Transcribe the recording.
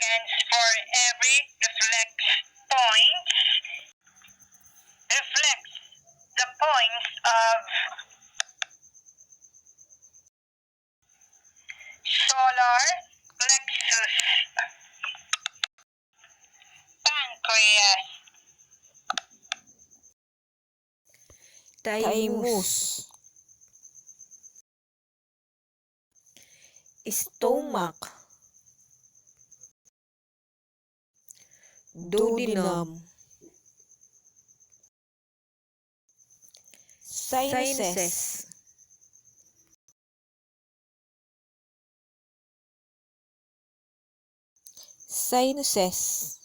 seconds for every point reflects the points of solar plexus, pancreas, thymus, stomach, duodenum, sinuses, sinuses,